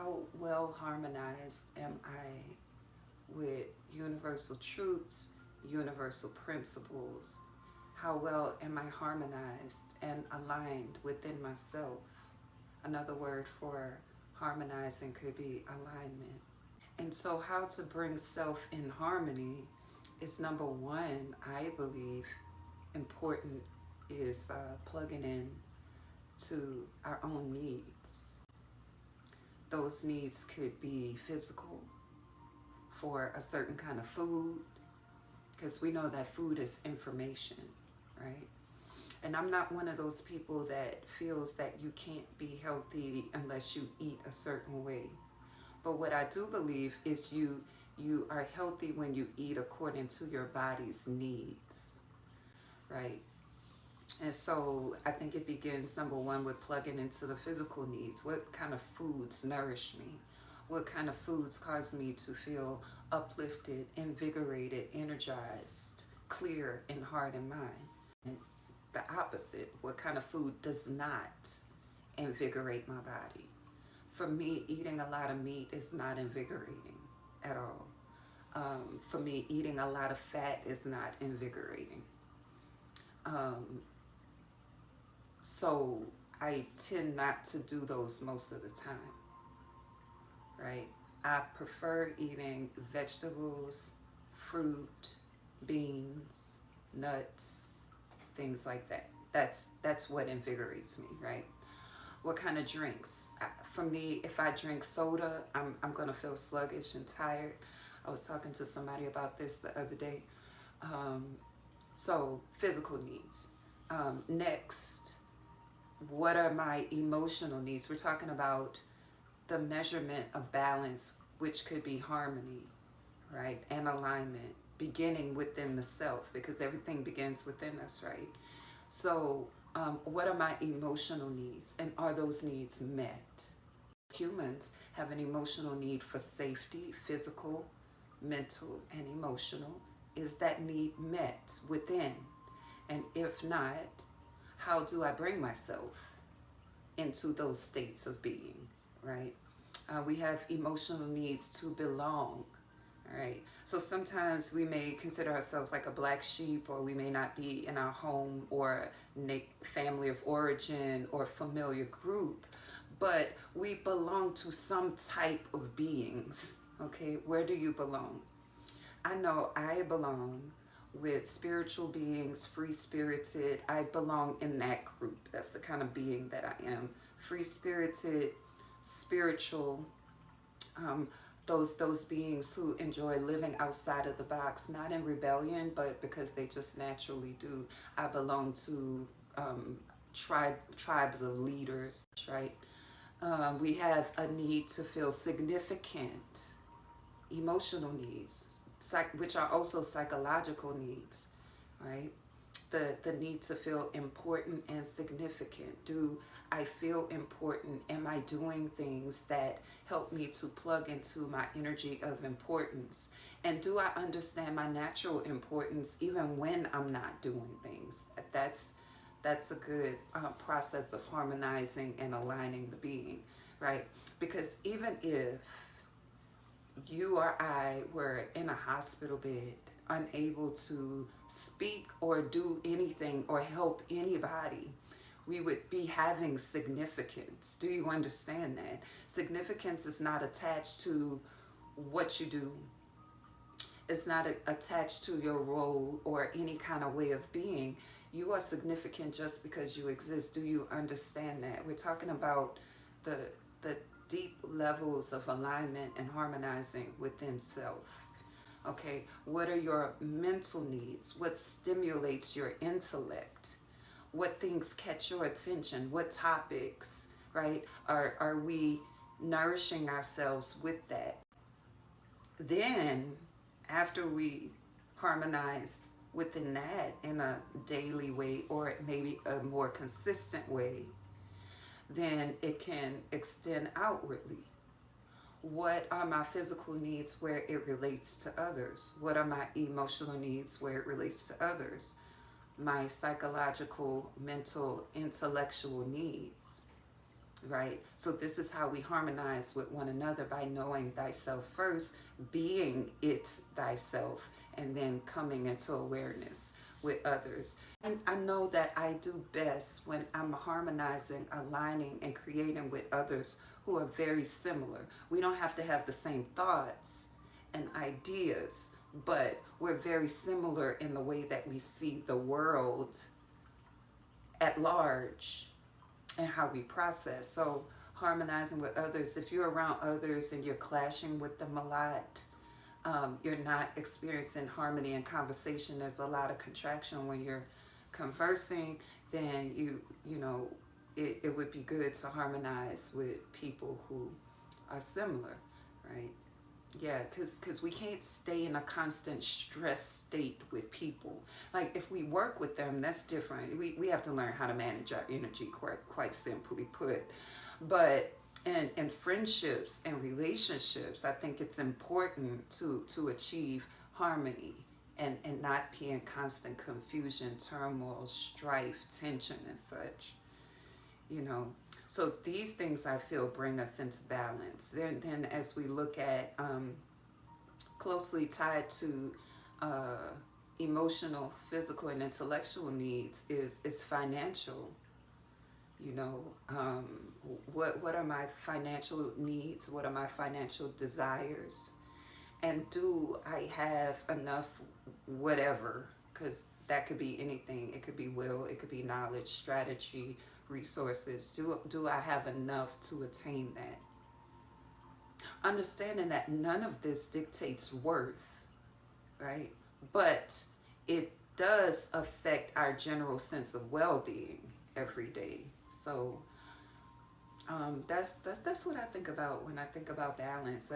how well harmonized am I with universal truths, universal principles? How well am I harmonized and aligned within myself? Another word for harmonizing could be alignment. And so, how to bring self in harmony is number one, I believe, important is plugging in to our own needs. Those needs could be physical for a certain kind of food, because we know that food is information, right? And I'm not one of those people that feels that you can't be healthy unless you eat a certain way. But what I do believe is you are healthy when you eat according to your body's needs, right? And so I think it begins, number one, with plugging into the physical needs. What kind of foods nourish me? What kind of foods cause me to feel uplifted, invigorated, energized, clear in heart and mind? And the opposite, what kind of food does not invigorate my body? For me, eating a lot of meat is not invigorating at all. For me, eating a lot of fat is not invigorating. Um, so I tend not to do those most of the time, right? I prefer eating vegetables, fruit, beans, nuts, things like that. That's what invigorates me, right? What kind of drinks? For me, if I drink soda, I'm gonna feel sluggish and tired. I was talking to somebody about this the other day. Um, so physical needs. Next, what are my emotional needs? We're talking about the measurement of balance, which could be harmony, right? And alignment, beginning within the self, because everything begins within us, right? So, what are my emotional needs, and are those needs met? Humans have an emotional need for safety, physical, mental, and emotional. Is that need met within? And if not, how do I bring myself into those states of being, right? We have emotional needs to belong, right? So sometimes we may consider ourselves like a black sheep, or we may not be in our home or family of origin or familiar group, but we belong to some type of beings, okay? Where do you belong? I know I belong with spiritual beings, free spirited. I belong in that group. That's the kind of being that I am. Free spirited, spiritual, those beings who enjoy living outside of the box, not in rebellion, but because they just naturally do. I belong to tribes of leaders, right? We have a need to feel significant, emotional needs, which are also psychological needs, right? The need to feel important and significant. Do I feel important? Am I doing things that help me to plug into my energy of importance? And do I understand my natural importance even when I'm not doing things? That's a good process of harmonizing and aligning the being, right? Because even if you or I were in a hospital bed, unable to speak or do anything or help anybody, we would be having significance. Do you understand that? Significance is not attached to what you do. It's not attached to your role or any kind of way of being. You are significant just because you exist. Do you understand that? We're talking about the deep levels of alignment and harmonizing within self. Okay, what are your mental needs? What stimulates your intellect? What things catch your attention? What topics, right? Are we nourishing ourselves with that? Then, after we harmonize within that in a daily way, or maybe a more consistent way, then it can extend outwardly. What are my physical needs where it relates to others? What are my emotional needs where it relates to others? My psychological, mental, intellectual needs. right? So this is how we harmonize with one another, by knowing thyself first, being it thyself, and then coming into awareness with others. And I know that I do best when I'm harmonizing, aligning, and creating with others who are very similar. We don't have to have the same thoughts and ideas, but we're very similar in the way that we see the world at large and how we process. So harmonizing with others, if you're around others and you're clashing with them a lot, you're not experiencing harmony and conversation. There's a lot of contraction when you're conversing. Then you know, it would be good to harmonize with people who are similar, right? Yeah, because we can't stay in a constant stress state with people. Like if we work with them, that's different. We have to learn how to manage our energy, quite simply put. But in friendships and relationships, I think it's important to achieve harmony and not be in constant confusion, turmoil, strife, tension, and such. You know, so these things I feel bring us into balance. Then as we look at closely tied to uh, emotional, physical, and intellectual needs is financial. You know, what are my financial needs? What are my financial desires? And do I have enough whatever? Because that could be anything. It could be will, it could be knowledge, strategy, resources. Do I have enough to attain that? Understanding that none of this dictates worth, right? But it does affect our general sense of well-being every day. So that's what I think about when I think about balance.